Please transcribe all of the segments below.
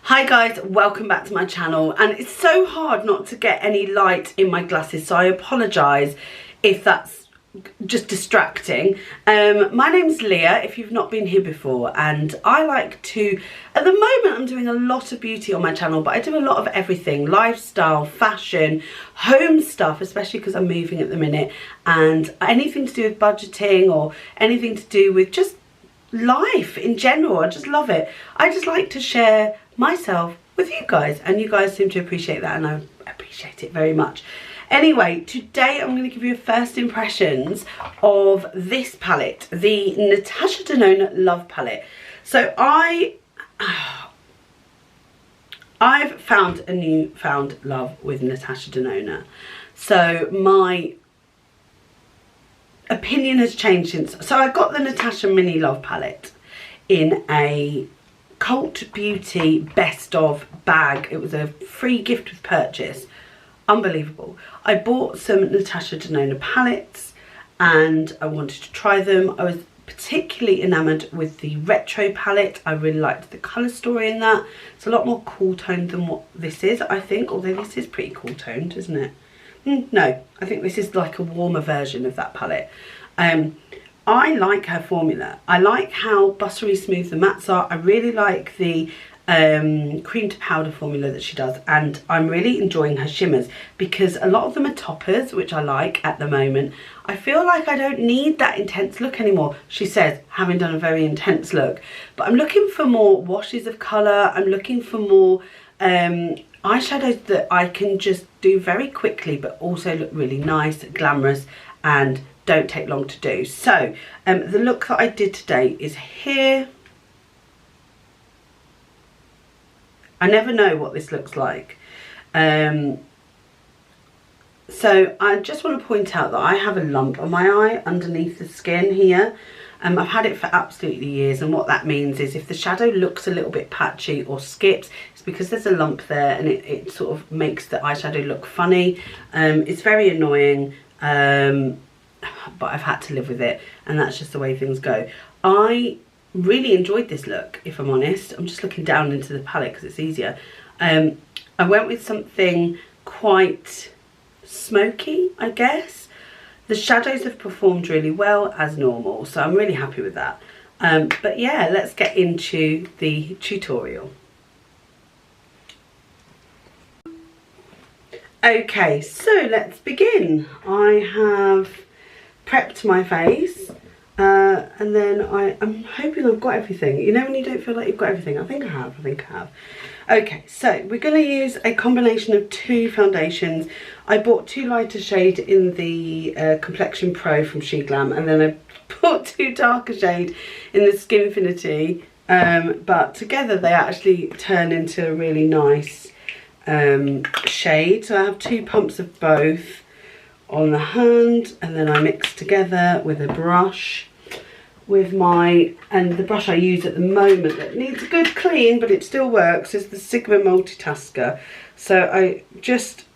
Hi guys, welcome back to my channel, and it's so hard not to get any light in my glasses, so I apologise if that's just distracting. My name's Leah, if you've not been here before, and I like to, at the moment I'm doing a lot of beauty on my channel, but I do a lot of everything: lifestyle, fashion, home stuff, especially because I'm moving at the minute, and anything to do with budgeting or anything to do with just life in general. I just love it. I just like to share myself with you guys, and you guys seem to appreciate that, and I appreciate it very much. Anyway, today I'm going to give you first impressions of this palette, the Natasha Denona Love Palette. So I've found a newfound love with Natasha Denona. So my opinion has changed since. So I got the Natasha Mini Love Palette in a Cult Beauty best of bag. It was a free gift with purchase. Unbelievable. I bought some Natasha Denona palettes and I wanted to try them. I was particularly enamoured with the retro palette. I really liked the colour story in that. It's a lot more cool toned than what this is, I think, although this is pretty cool toned, isn't it? No, I think this is like a warmer version of that palette. I like her formula. I like how buttery smooth the mattes are. I really like the cream to powder formula that she does, and I'm really enjoying her shimmers because a lot of them are toppers, which I like at the moment. I feel like I don't need that intense look anymore, she says, having done a very intense look, but I'm looking for more washes of colour. I'm looking for more eyeshadows that I can just do very quickly but also look really nice, glamorous, and don't take long to do. So the look that I did today is here. I never know what this looks like. So I just want to point out that I have a lump on my eye underneath the skin here. I've had it for absolutely years, and what that means is if the shadow looks a little bit patchy or skips, it's because there's a lump there, and it sort of makes the eyeshadow look funny. It's very annoying, but I've had to live with it, and that's just the way things go. I really enjoyed this look, if I'm honest. I'm just looking down into the palette because it's easier. I went with something quite smoky, I guess. The shadows have performed really well as normal, so I'm really happy with that. But yeah, let's get into the tutorial. Okay, so let's begin. I have prepped my face, and then I'm hoping I've got everything. You know when you don't feel like you've got everything? I think I have. Okay, so we're going to use a combination of two foundations. I bought two lighter shade in the Complexion Pro from She Glam, and then I bought two darker shade in the Skinfinity, but together they actually turn into a really nice shade. So I have two pumps of both on the hand, and then I mix together with a brush with and the brush I use at the moment that needs a good clean but it still works is the Sigma Multitasker. So I just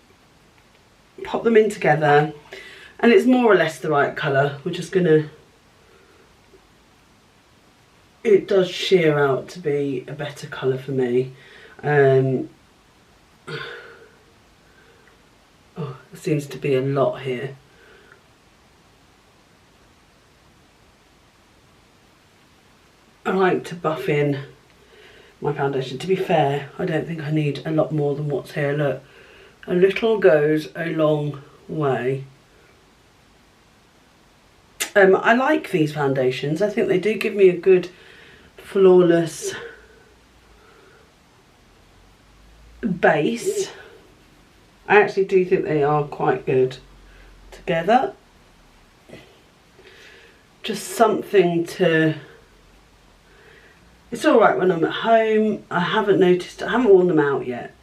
pop them in together, and it's more or less the right colour. We're just gonna, it does sheer out to be a better colour for me. Oh, there seems to be a lot here. I like to buff in my foundation. To be fair, I don't think I need a lot more than what's here. Look, a little goes a long way. I like these foundations. I think they do give me a good, flawless base. I actually do think they are quite good together. Just something to, it's all right when I'm at home. I haven't worn them out yet.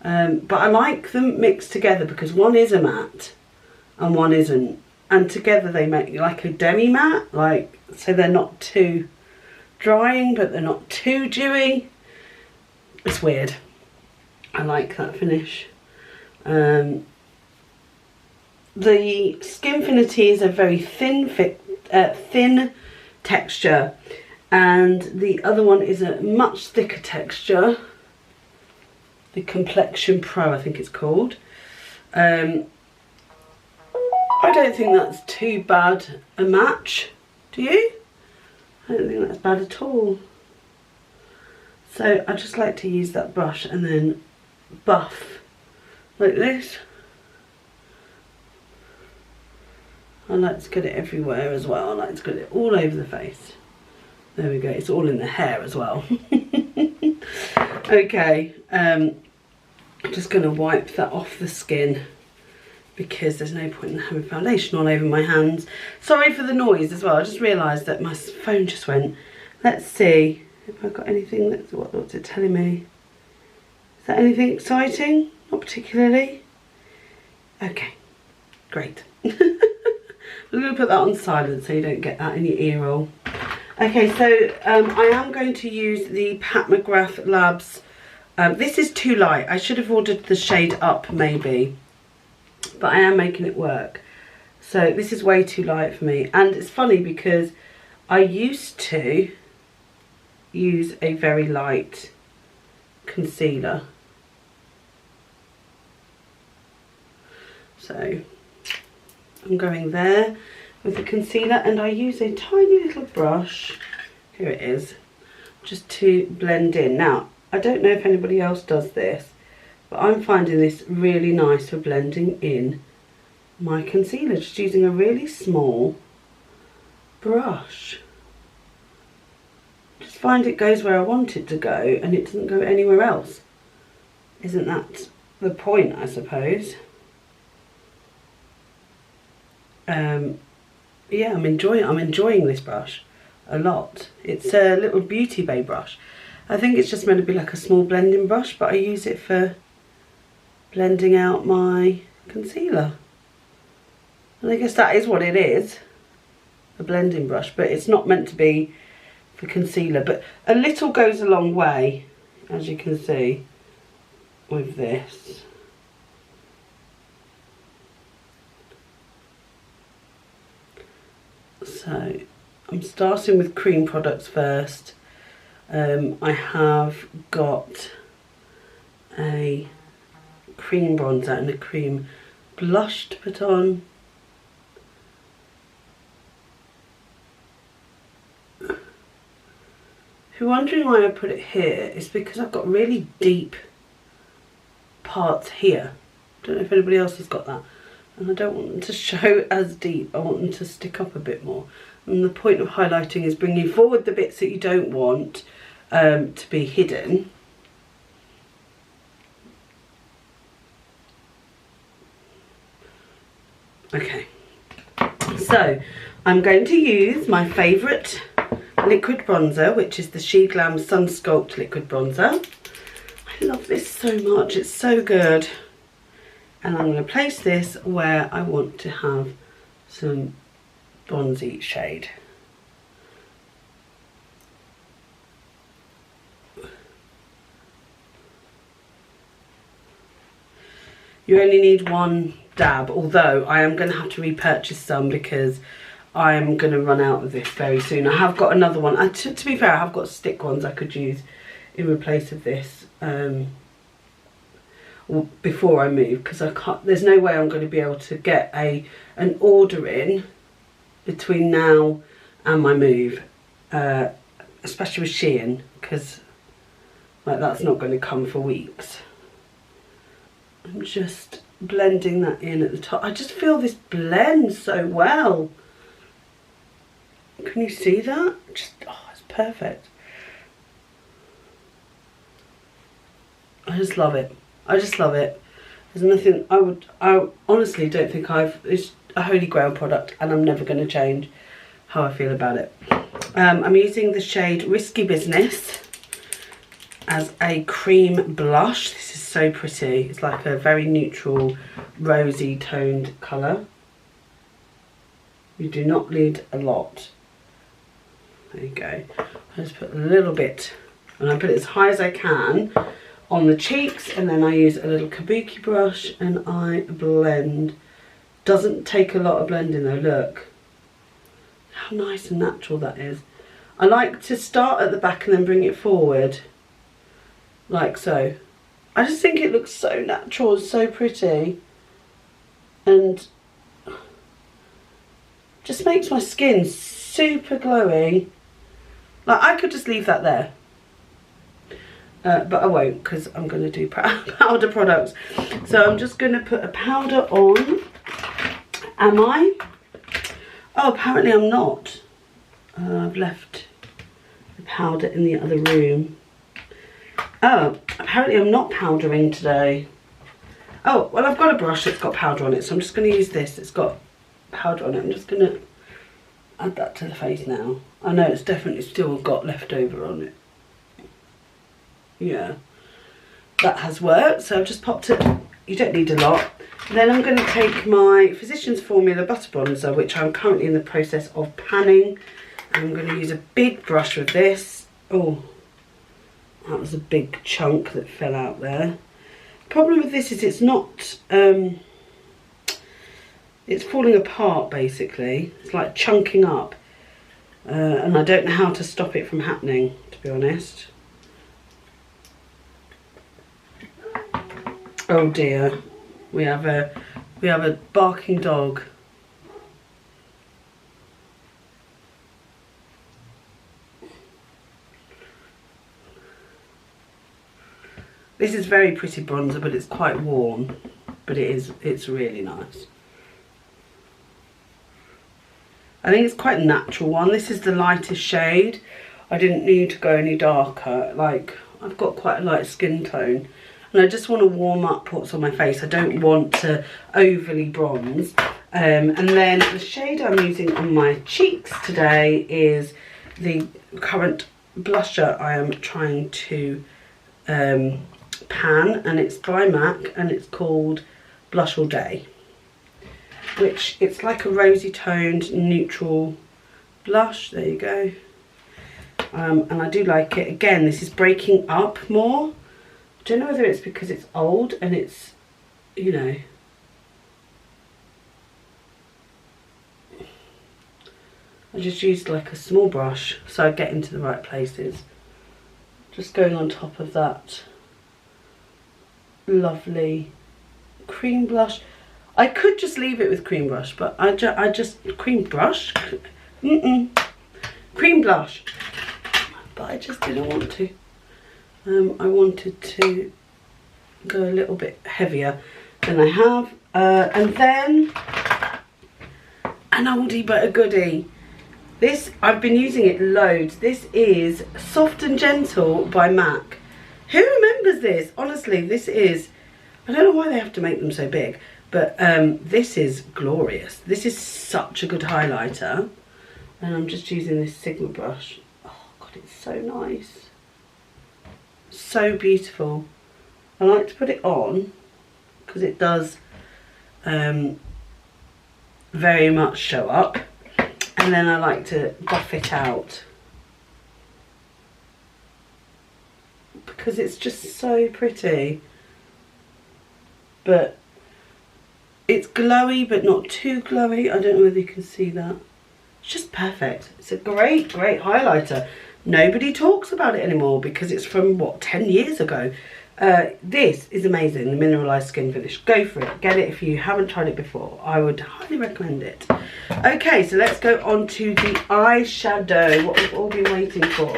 But I like them mixed together because one is a matte and one isn't. And together they make like a demi matte, like, so they're not too drying but they're not too dewy. It's weird. I like that finish. The Skinfinity is a very thin texture, and the other one is a much thicker texture. the Complexion Pro, I think it's called. I don't think that's too bad a match. Do you? I don't think that's bad at all. So I just like to use that brush and then buff like this. I like to get it everywhere as well. I like to get it all over the face. There we go. It's all in the hair as well. Okay. I'm just going to wipe that off the skin because there's no point in having foundation all over my hands. Sorry for the noise as well. I just realised that my phone just went. Let's see if I've got anything. What's it telling me? Is that anything exciting? Not particularly. Okay, great. I'm going to put that on silent so you don't get that in your ear roll. Okay, so I am going to use the Pat McGrath Labs. This is too light. I should have ordered the shade up maybe, but I am making it work. So this is way too light for me. And it's funny because I used to use a very light concealer. So I'm going there with the concealer and I use a tiny little brush, here it is, just to blend in. Now, I don't know if anybody else does this, but I'm finding this really nice for blending in my concealer, just using a really small brush. Just find it goes where I want it to go and it doesn't go anywhere else. Isn't that the point, I suppose? Yeah, I'm enjoying this brush a lot. It's a little Beauty Bay brush. I think it's just meant to be like a small blending brush, but I use it for blending out my concealer. And I guess that is what it is, a blending brush, but it's not meant to be for concealer. But a little goes a long way, as you can see with this. So I'm starting with cream products first. I have got a cream bronzer and a cream blush to put on. If you're wondering why I put it here, it's because I've got really deep parts here. Don't know if anybody else has got that. And I don't want them to show as deep, I want them to stick up a bit more. And the point of highlighting is bringing forward the bits that you don't want to be hidden. Okay, so I'm going to use my favourite liquid bronzer, which is the She Glam Sun Sculpt liquid bronzer. I love this so much, it's so good. And I'm going to place this where I want to have some bronzy shade. You only need one dab, although I am going to have to repurchase some because I'm going to run out of this very soon. I have got another one. And to be fair, I have got stick ones I could use in place of this. Before I move, because I can't, there's no way I'm going to be able to get an order in between now and my move, especially with Shein, because like that's not going to come for weeks. I'm just blending that in at the top. I just feel this blends so well. Can you see that? Just, oh, it's perfect. I just love it. I just love it. There's nothing I honestly don't think it's a holy grail product and I'm never going to change how I feel about it. I'm using the shade Risky Business as a cream blush. This is so pretty. It's like a very neutral rosy toned colour. You do not need a lot. There you go. I just put a little bit and I put it as high as I can on the cheeks, and then I use a little kabuki brush and I blend. Doesn't take a lot of blending though, look. How nice and natural that is. I like to start at the back and then bring it forward, like so. I just think it looks so natural, so pretty, and just makes my skin super glowy. Like, I could just leave that there, but I won't, because I'm going to do powder products. So I'm just going to put a powder on. Am I? Oh, apparently I'm not. I've left the powder in the other room. Oh, apparently I'm not powdering today. Oh, well, I've got a brush that's got powder on it, so I'm just going to use this. It's got powder on it. I'm just going to add that to the face now. I know it's definitely still got leftover on it. Yeah, that has worked. So I've just popped it. You don't need a lot. Then I'm going to take my Physicians Formula Butter Bronzer, which I'm currently in the process of panning. And I'm going to use a big brush with this. Oh, that was a big chunk that fell out there. Problem with this is it's not, it's falling apart basically. It's like chunking up. And I don't know how to stop it from happening, to be honest. Oh dear, we have a barking dog. This is very pretty bronzer, but it's quite warm. But it's really nice. I think it's quite a natural one. This is the lightest shade. I didn't need to go any darker. Like, I've got quite a light skin tone. And I just want to warm up what's on my face. I don't want to overly bronze. And then the shade I'm using on my cheeks today is the current blusher I am trying to pan. And it's by MAC and it's called Blush All Day. Which, it's like a rosy toned neutral blush. There you go. And I do like it. Again, this is breaking up more. I don't know whether it's because it's old and it's, you know, I just used like a small brush so I get into the right places. Just going on top of that lovely cream blush. I could just leave it with cream brush, but I just cream brush? Cream blush. But I just didn't want to. I wanted to go a little bit heavier than I have. And then, an oldie but a goodie. This, I've been using it loads. This is Soft and Gentle by MAC. Who remembers this? Honestly, this is, I don't know why they have to make them so big, but this is glorious. This is such a good highlighter. And I'm just using this Sigma brush. Oh God, it's so nice. So beautiful. I like to put it on because it does very much show up, and then I like to buff it out because it's just so pretty, but it's glowy but not too glowy. I don't know whether you can see that. It's just perfect. It's a great highlighter. Nobody talks about it anymore because it's from, what, 10 years ago. This is amazing, the mineralised skin finish. Go for it. Get it if you haven't tried it before. I would highly recommend it. Okay, so let's go on to the eyeshadow, what we've all been waiting for.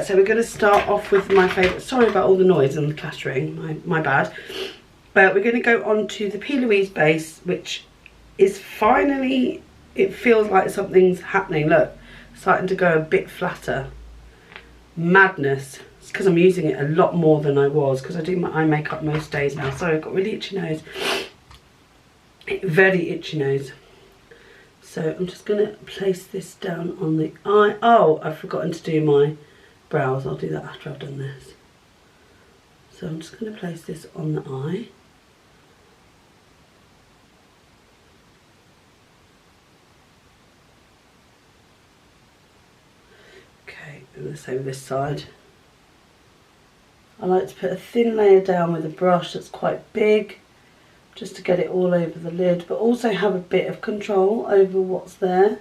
So we're going to start off with my favourite. Sorry about all the noise and the clattering, my bad. But we're going to go on to the P. Louise base, which is finally, it feels like something's happening. Look, starting to go a bit flatter. Madness. It's because I'm using it a lot more than I was, because I do my eye makeup most days now. Sorry, I've got really itchy nose. Very itchy nose. So I'm just going to place this down on the eye. Oh, I've forgotten to do my brows. I'll do that after I've done this. So I'm just going to place this on the eye. And the same with this side. I like to put a thin layer down with a brush that's quite big, just to get it all over the lid, but also have a bit of control over what's there.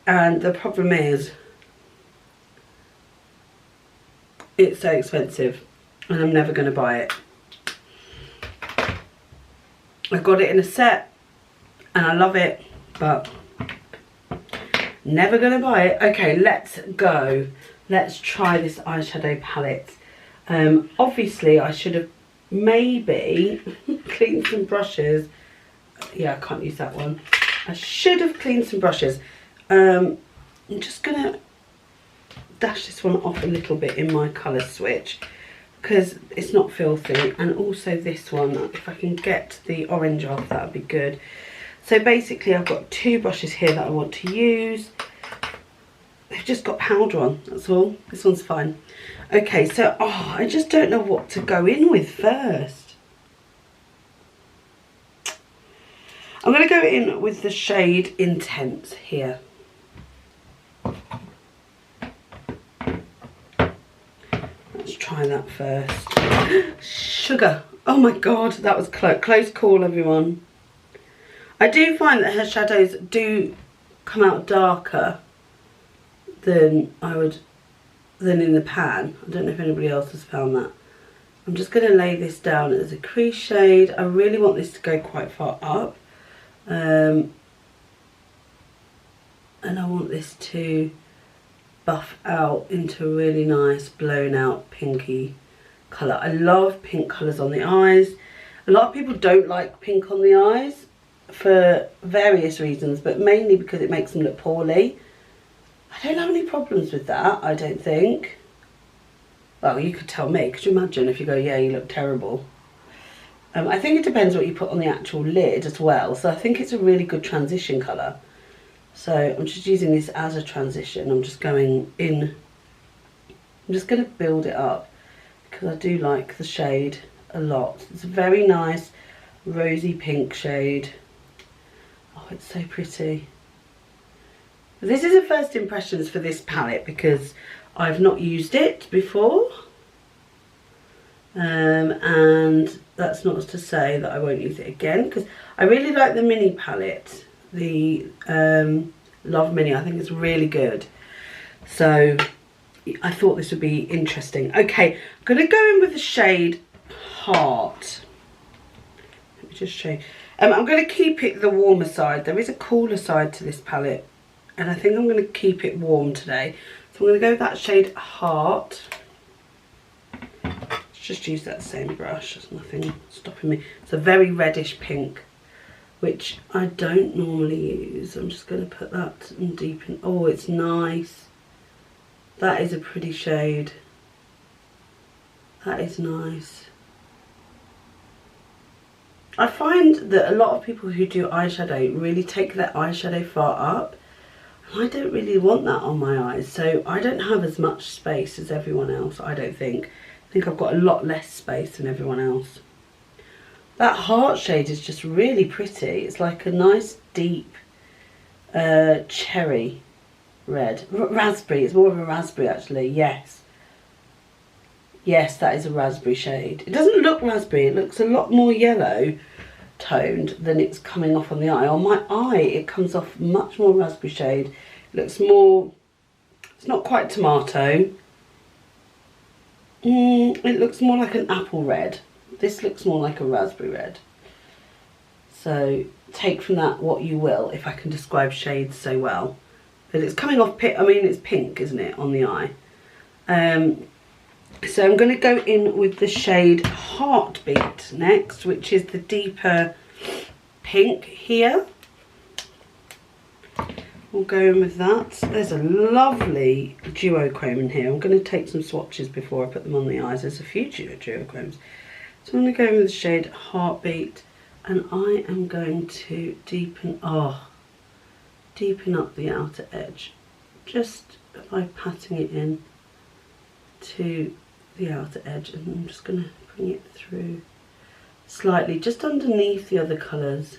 And the problem is, it's so expensive and I'm never going to buy it. I got it in a set and I love it, but never going to buy it. Okay, let's go. Let's try this eyeshadow palette. Obviously I should have maybe cleaned some brushes. Yeah, I can't use that one. I should have cleaned some brushes. I'm just gonna dash this one off a little bit in my colour switch because it's not filthy, and also this one, if I can get the orange off, that would be good. So basically I've got two brushes here that I want to use. They've just got powder on, that's all. This one's fine. Okay, so I just don't know what to go in with first. I'm going to go in with the shade Intense here. Let's try that first. Sugar. Oh my god, that was close call, everyone. I do find that her shadows do come out darker than in the pan. I don't know if anybody else has found that. I'm just going to lay this down as a crease shade. I really want this to go quite far up. And I want this to buff out into a really nice blown out pinky colour. I love pink colours on the eyes. A lot of people don't like pink on the eyes for various reasons, but mainly because it makes them look poorly. I don't have any problems with that, I don't think. Well, you could tell me. Could you imagine if you go, yeah, you look terrible? I think it depends what you put on the actual lid as well. So I think it's a really good transition colour. So I'm just using this as a transition. I'm just going in. I'm just going to build it up because I do like the shade a lot. It's a very nice rosy pink shade. Oh, it's so pretty. This is a first impressions for this palette because I've not used it before. And that's not to say that I won't use it again, because I really like the mini palette, the Love Mini. I think it's really good. So I thought this would be interesting. Okay, I'm going to go in with the shade Heart. Let me just show you. I'm going to keep it the warmer side. There is a cooler side to this palette, and I think I'm going to keep it warm today. So I'm going to go with that shade Heart. Just use that same brush, there's nothing stopping me. It's a very reddish pink, which I don't normally use. I'm just going to put that and deepen. Oh, it's nice. That is a pretty shade. That is nice. I find that a lot of people who do eyeshadow really take their eyeshadow far up. And I don't really want that on my eyes, so I don't have as much space as everyone else, I don't think. I think I've got a lot less space than everyone else. That Heart shade is just really pretty. It's like a nice deep cherry red. Raspberry, it's more of a raspberry actually, yes. Yes, that is a raspberry shade. It doesn't look raspberry, it looks a lot more yellow toned than it's coming off on the eye. On my eye, it comes off much more raspberry shade. It looks more, it's not quite tomato. It looks more like an apple red. This looks more like a raspberry red. So take from that what you will, if I can describe shades so well. But it's coming off, I mean it's pink, isn't it, on the eye. So I'm going to go in with the shade Heartbeat next, which is the deeper pink here. We'll go in with that. There's a lovely duochrome in here. I'm going to take some swatches before I put them on the eyes. There's a few duochromes. So I'm going to go in with the shade Heartbeat, and I am going to deepen up the outer edge, just by patting it in to the outer edge, and I'm just going to bring it through slightly, just underneath the other colours.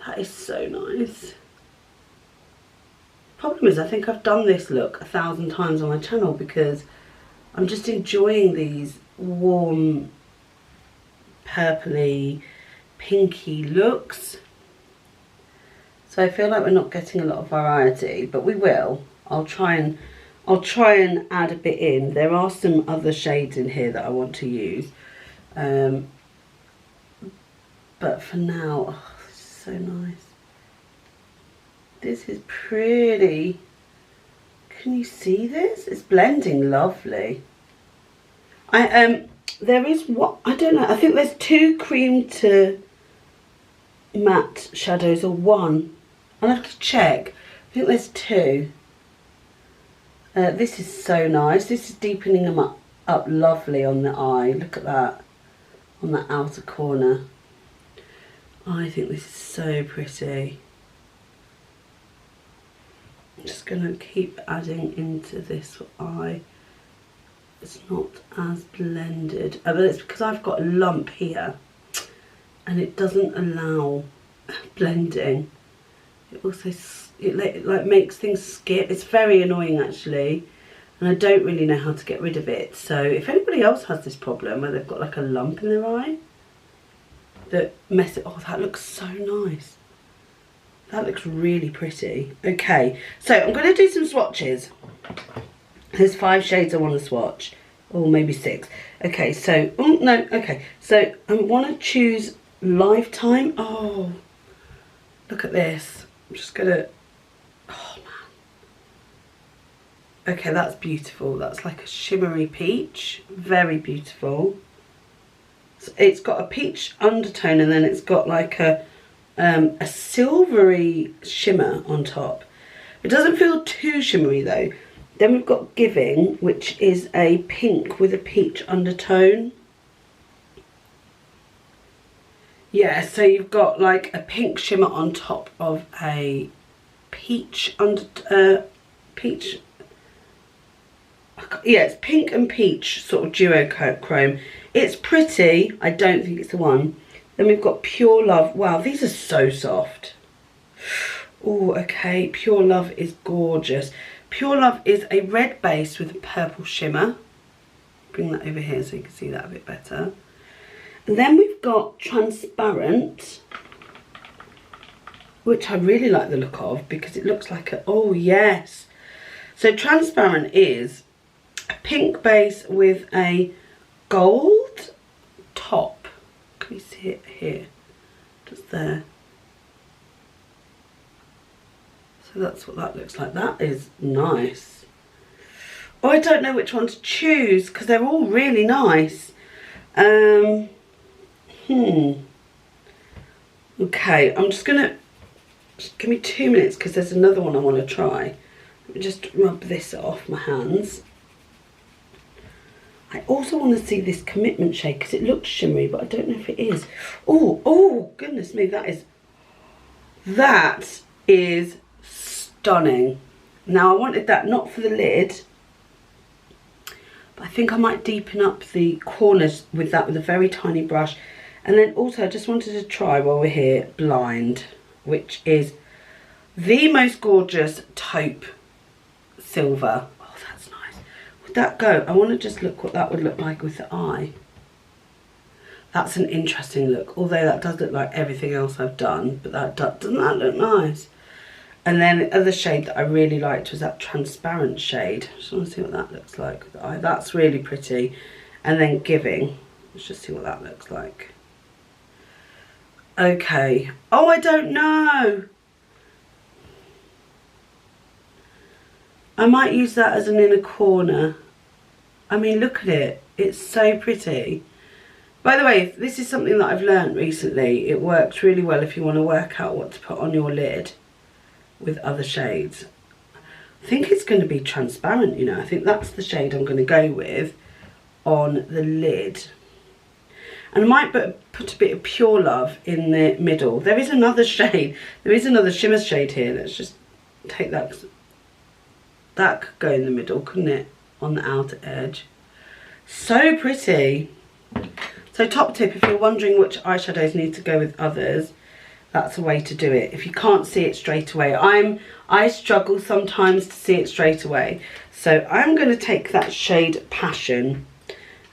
That is so nice. Problem is, I think I've done this look 1,000 times on my channel because I'm just enjoying these warm, purpley, pinky looks. So I feel like we're not getting a lot of variety, but we will. I'll try and add a bit in. There are some other shades in here that I want to use. But for now, oh, this is so nice. This is pretty. Can you see this? It's blending lovely. There is what, I don't know, I think there's 2 cream to matte shadows or 1. I'll have to check. I think there's 2. This is so nice. This is deepening them up lovely on the eye. Look at that, on the outer corner. I think this is so pretty. I'm just going to keep adding into this eye. It's not as blended, but it's because I've got a lump here and it doesn't allow blending. It also like makes things skip. It's very annoying actually, and I don't really know how to get rid of it. So if anybody else has this problem where they've got like a lump in their eye that mess it, oh, that looks so nice. That looks really pretty. Okay, so I'm going to do some swatches. There's 5 shades I want to swatch, or maybe 6. Okay, so, oh no, okay. So I want to choose Lifetime. Oh, look at this. I'm just going to, oh man. Okay, that's beautiful. That's like a shimmery peach. Very beautiful. So it's got a peach undertone and then it's got like a silvery shimmer on top. It doesn't feel too shimmery though. Then we've got Giving, which is a pink with a peach undertone. Yeah, so you've got like a pink shimmer on top of a peach peach. Yeah, it's pink and peach sort of duochrome. It's pretty. I don't think it's the one. Then we've got Pure Love. Wow, these are so soft. Oh, okay. Pure Love is gorgeous. Pure Love is a red base with a purple shimmer. Bring that over here so you can see that a bit better. And then we've got Transparent, which I really like the look of because it looks like a, oh yes. So Transparent is a pink base with a gold top. Can you see it here? Just there. So that's what that looks like. That is nice. Oh, I don't know which one to choose because they're all really nice. Okay, I'm just gonna, just give me 2 minutes because there's another one I want to try. Let me just rub this off my hands. I also want to see this Commitment shade because it looks shimmery, but I don't know if it is. Oh, oh, goodness me, that is stunning. Now I wanted that not for the lid, but I think I might deepen up the corners with that with a very tiny brush. And then also I just wanted to try while we're here Blind, which is the most gorgeous taupe silver. Oh, that's nice. Would that go? I want to just look what that would look like with the eye. That's an interesting look, although that does look like everything else I've done, but doesn't that look nice? And then the other shade that I really liked was that Transparent shade. Just want to see what that looks like with the eye. That's really pretty. And then Giving. Let's just see what that looks like. Okay. Oh, I don't know. I might use that as an inner corner. I mean, look at it. It's so pretty. By the way, this is something that I've learned recently. It works really well if you want to work out what to put on your lid with other shades. I think it's going to be Transparent, you know. I think that's the shade I'm going to go with on the lid. And I might put a bit of Pure Love in the middle. There is another shade. There is another shimmer shade here. Let's just take that. That could go in the middle, couldn't it? On the outer edge. So pretty. So top tip, if you're wondering which eyeshadows need to go with others, that's a way to do it. If you can't see it straight away. I struggle sometimes to see it straight away. So I'm going to take that shade Passion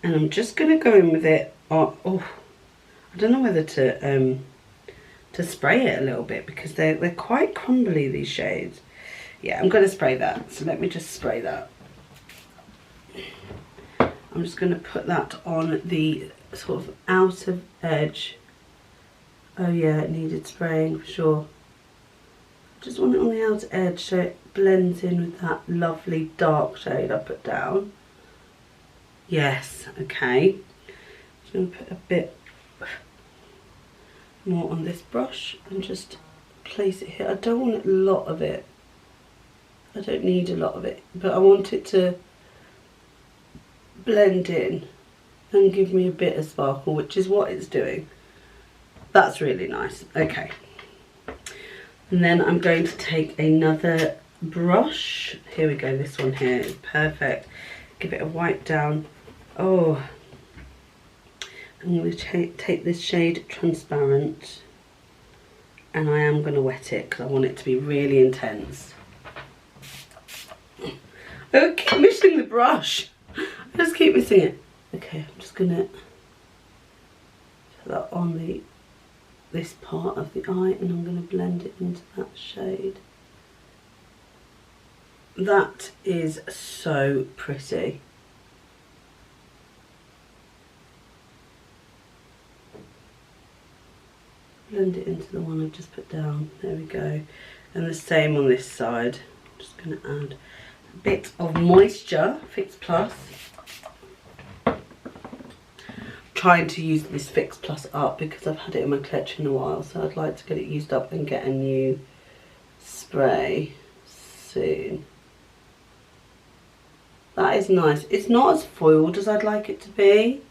and I'm just going to go in with it. Oh, I don't know whether to to spray it a little bit because they're quite crumbly, these shades. Yeah, I'm going to spray that. So let me just spray that. I'm just going to put that on the sort of outer edge. Oh yeah, it needed spraying for sure. Just want it on the outer edge so it blends in with that lovely dark shade I put down. Yes, okay. I'm going to put a bit more on this brush and just place it here. I don't want a lot of it. I don't need a lot of it, but I want it to blend in and give me a bit of sparkle, which is what it's doing. That's really nice. Okay. And then I'm going to take another brush. Here we go, this one here is perfect. Give it a wipe down. Oh, I'm going to take this shade Transparent, and I am going to wet it because I want it to be really intense. Oh, I keep missing the brush. I just keep missing it. Okay, I'm just going to put that on this part of the eye, and I'm going to blend it into that shade. That is so pretty. Blend it into the one I just put down. There we go. And the same on this side. I'm just going to add a bit of moisture, Fix Plus. Trying to use this Fix Plus up because I've had it in my collection a while, so I'd like to get it used up and get a new spray soon. That is nice. It's not as foiled as I'd like it to be.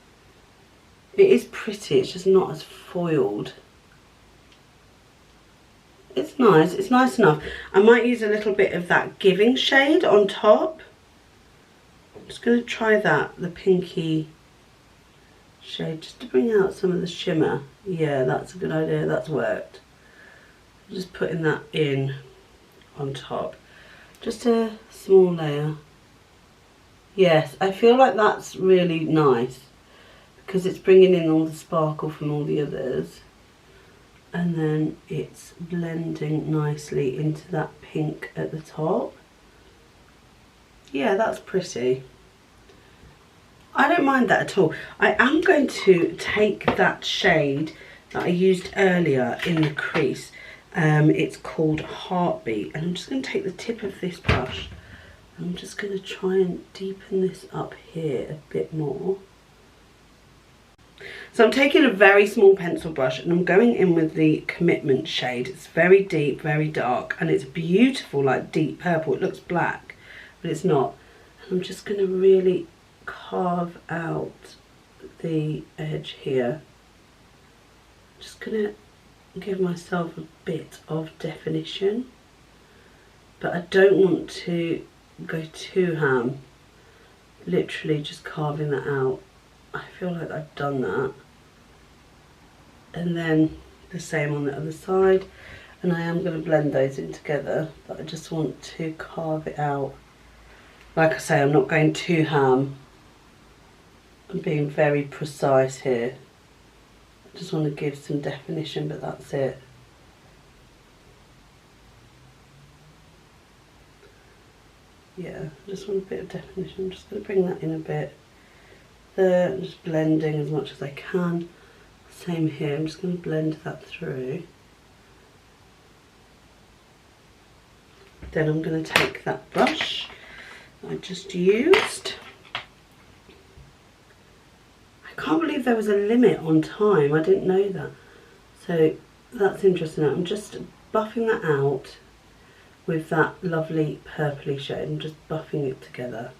It is pretty, it's just not as foiled. It's nice, it's nice enough. I might use a little bit of that Giving shade on top. I'm just going to try that, the pinky shade, just to bring out some of the shimmer. Yeah, that's a good idea, that's worked. Just putting that in on top. Just a small layer. Yes, I feel like that's really nice because it's bringing in all the sparkle from all the others. And then it's blending nicely into that pink at the top. Yeah, that's pretty. I don't mind that at all. I am going to take that shade that I used earlier in the crease. It's called Heartbeat. And I'm just going to take the tip of this brush. I'm just going to try and deepen this up here a bit more. So I'm taking a very small pencil brush and I'm going in with the Commitment shade. It's very deep, very dark, and it's beautiful, like deep purple. It looks black, but it's not. And I'm just going to really carve out the edge here. Just going to give myself a bit of definition, but I don't want to go too ham. Literally just carving that out. I feel like I've done that. And then the same on the other side. And I am going to blend those in together, but I just want to carve it out. Like I say, I'm not going too ham. I'm being very precise here. I just want to give some definition, but that's it. Yeah, I just want a bit of definition. I'm just going to bring that in a bit. There, I'm just blending as much as I can. Same here, I'm just going to blend that through. Then I'm going to take that brush I just used. I can't believe there was a limit on time, I didn't know that. So that's interesting. I'm just buffing that out with that lovely purpley shade. I'm just buffing it together.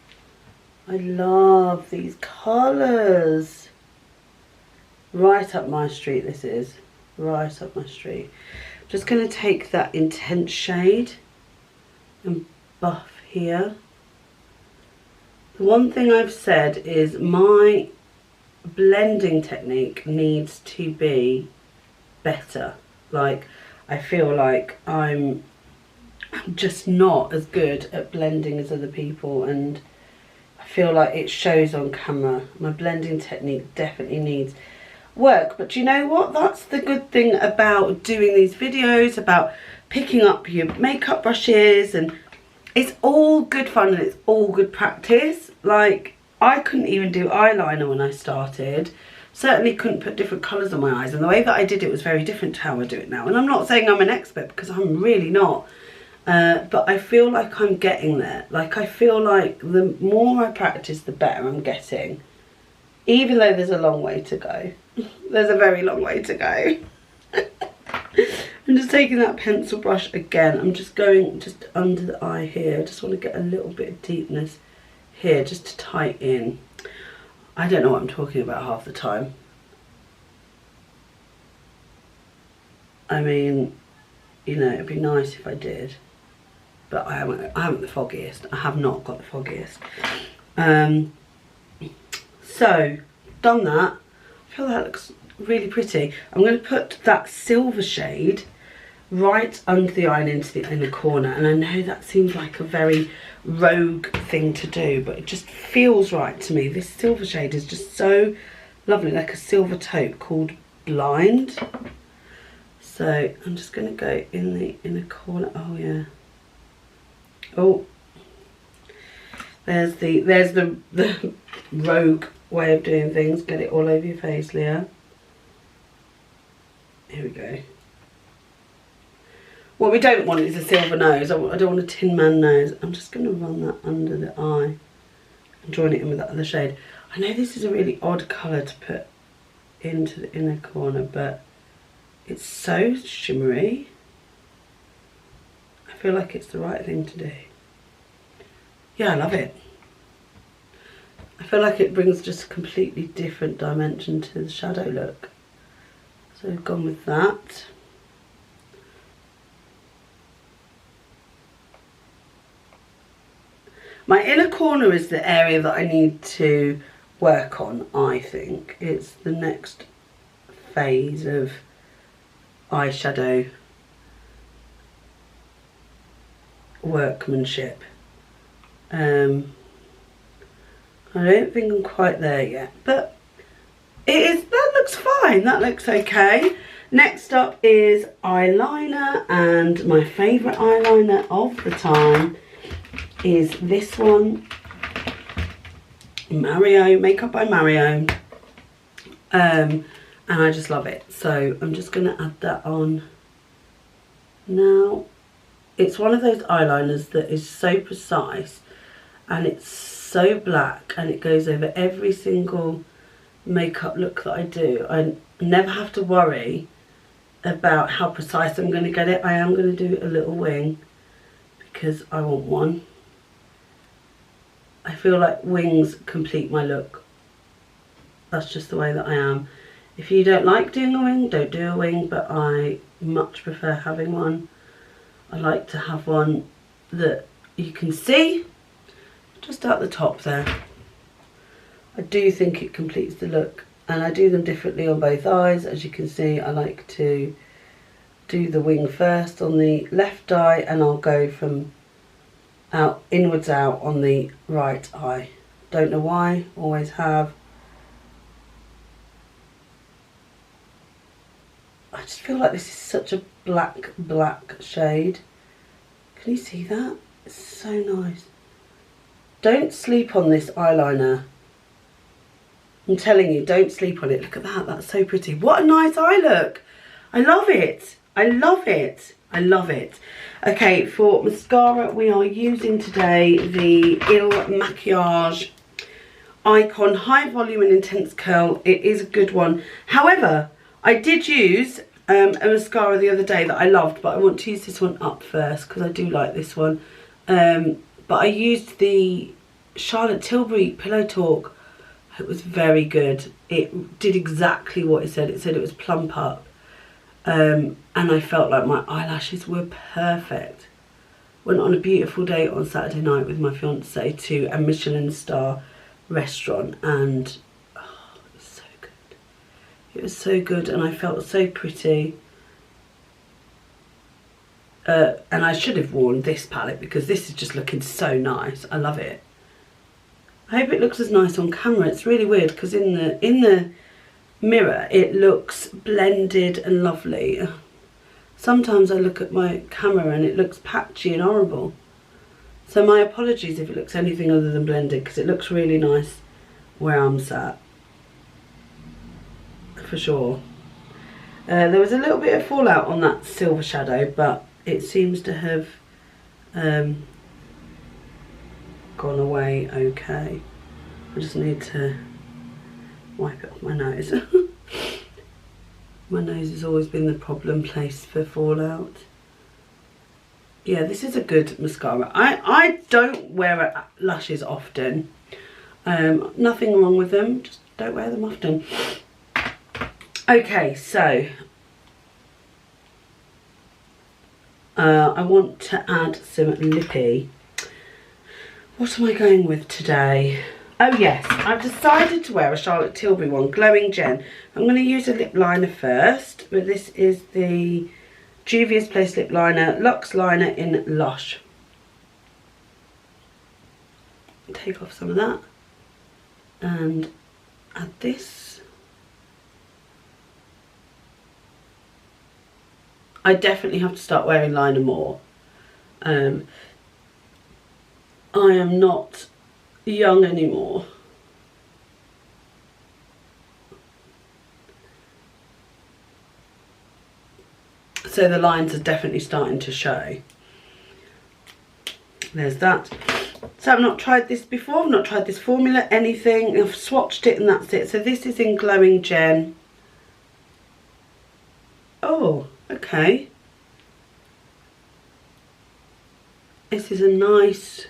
I love these colours. Right up my street this is. Right up my street. Just going to take that intense shade and buff here. The one thing I've said is my blending technique needs to be better. Like, I feel like I'm just not as good at blending as other people, and I feel like it shows on camera. My blending technique definitely needs... work. But you know what? That's the good thing about doing these videos, about picking up your makeup brushes, and it's all good fun and it's all good practice. Like, I couldn't even do eyeliner when I started. Certainly couldn't put different colours on my eyes, and the way that I did it was very different to how I do it now. And I'm not saying I'm an expert, because I'm really not. But I feel like I'm getting there. Like, I feel like the more I practice, the better I'm getting. Even though there's a long way to go. There's a very long way to go. I'm just taking that pencil brush again. I'm just going just under the eye here. I just want to get a little bit of deepness here, just to tie in. I don't know what I'm talking about half the time. I mean, you know, it'd be nice if I did. But I haven't the foggiest. I have not got the foggiest. So, done that. I feel that looks really pretty. I'm going to put that silver shade right under the eye and into the inner corner. And I know that seems like a very rogue thing to do, but it just feels right to me. This silver shade is just so lovely, like a silver taupe called Blind. So I'm just going to go in the inner corner. Oh yeah. Oh, there's the rogue way of doing things. Get it all over your face, Leah. Here we go. What we don't want is a silver nose. I don't want a Tin Man nose. I'm just going to run that under the eye and join it in with that other shade. I know this is a really odd colour to put into the inner corner, but it's so shimmery. I feel like it's the right thing to do. Yeah, I love it. I feel like it brings just a completely different dimension to the shadow look. So I've gone with that. My inner corner is the area that I need to work on, I think. It's the next phase of eyeshadow workmanship. I don't think I'm quite there yet, but that looks fine. That looks okay. Next up is eyeliner, and my favourite eyeliner of the time is this one, Mario, Makeup by Mario, and I just love it. So I'm just going to add that on now. It's one of those eyeliners that is so precise, and it's so black, and it goes over every single makeup look that I do. I never have to worry about how precise I'm going to get it. I am going to do a little wing because I want one. I feel like wings complete my look. That's just the way that I am. If you don't like doing a wing, don't do a wing, but I much prefer having one. I like to have one that you can see just at the top there. I do think it completes the look, and I do them differently on both eyes. As you can see, I like to do the wing first on the left eye, and I'll go from inwards out on the right eye. Don't know why, always have. I just feel like this is such a black shade. Can you see that? It's so nice. Don't sleep on this eyeliner. I'm telling you, don't sleep on it. Look at that, that's so pretty. What a nice eye look. I love it. I love it. I love it. Okay, for mascara, we are using today the Il Makiage Icon High Volume and Intense Curl. It is a good one. However, I did use a mascara the other day that I loved, but I want to use this one up first because I do like this one. But I used the Charlotte Tilbury Pillow Talk. It was very good. It did exactly what it said. It said it was plump up. And I felt like my eyelashes were perfect. Went on a beautiful date on Saturday night with my fiance to a Michelin star restaurant, and oh, it was so good. It was so good, and I felt so pretty. And I should have worn this palette because this is just looking so nice. I love it. I hope it looks as nice on camera. It's really weird because in the mirror it looks blended and lovely. Sometimes I look at my camera and it looks patchy and horrible. So my apologies if it looks anything other than blended, because it looks really nice where I'm sat. For sure. There was a little bit of fallout on that silver shadow, but it seems to have gone away okay. I just need to wipe it off my nose. My nose has always been the problem place for fallout. Yeah, this is a good mascara. I don't wear lashes often. Nothing wrong with them, just don't wear them often. Okay, so I want to add some lippy. What am I going with today? Oh yes, I've decided to wear a Charlotte Tilbury one, Glowing Gen. I'm going to use a lip liner first, but this is the Juvia's Place lip liner, Luxe liner in Lush. Take off some of that and add this. I definitely have to start wearing liner more. I am not young anymore. So the lines are definitely starting to show. There's that. So I've not tried this before, I've not tried this formula, anything. I've swatched it and that's it. So this is in Glowing Gen. Oh, okay. This is a nice...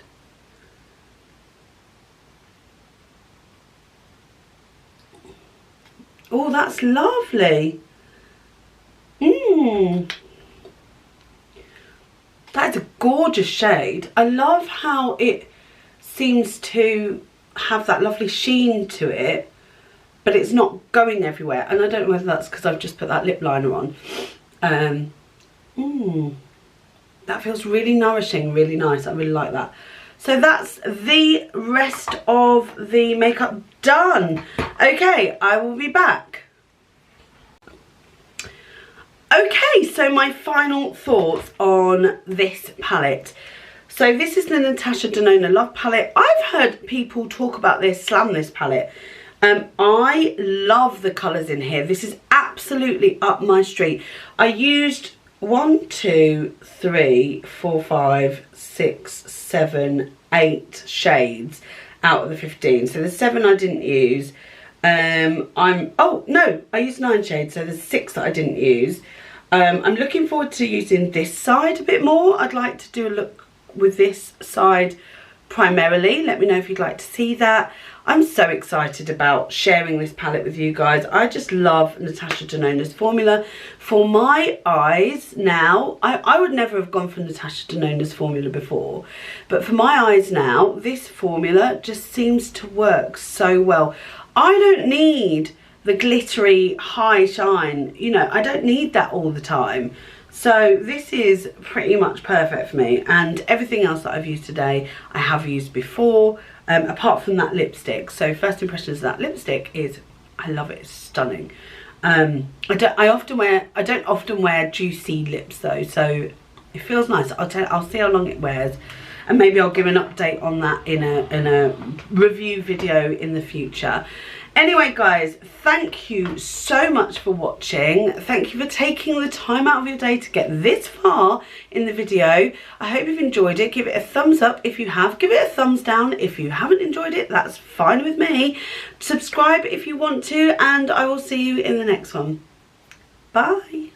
Oh, that's lovely. That is a gorgeous shade. I love how it seems to have that lovely sheen to it, but it's not going everywhere. And I don't know whether that's because I've just put that lip liner on. That feels really nourishing, really nice. I really like that. So that's the rest of the makeup done. Okay, I will be back. Okay, so my final thoughts on this palette. So this is the Natasha Denona Love palette. I've heard people talk about this, slam this palette. I love the colours in here. This is absolutely up my street. I used 1, 2, 3, 4, 5, 6, 7, 8 shades out of the 15. So the 7 I didn't use. Oh no, I used 9 shades, so there's 6 that I didn't use. I'm looking forward to using this side a bit more. I'd like to do a look with this side primarily. Let me know if you'd like to see that. I'm so excited about sharing this palette with you guys. I just love Natasha Denona's formula. For my eyes now, I would never have gone for Natasha Denona's formula before, but for my eyes now, this formula just seems to work so well. I don't need the glittery high shine, you know, I don't need that all the time. So this is pretty much perfect for me, and everything else that I've used today I have used before, apart from that lipstick. So first impressions of that lipstick is, I love it, it's stunning. I don't often wear juicy lips though, so it feels nice. I'll see how long it wears, and maybe I'll give an update on that in a review video in the future. Anyway guys, thank you so much for watching. Thank you for taking the time out of your day to get this far in the video. I hope you've enjoyed it. Give it a thumbs up if you have. Give it a thumbs down if you haven't enjoyed it. That's fine with me. Subscribe if you want to, and I will see you in the next one. Bye.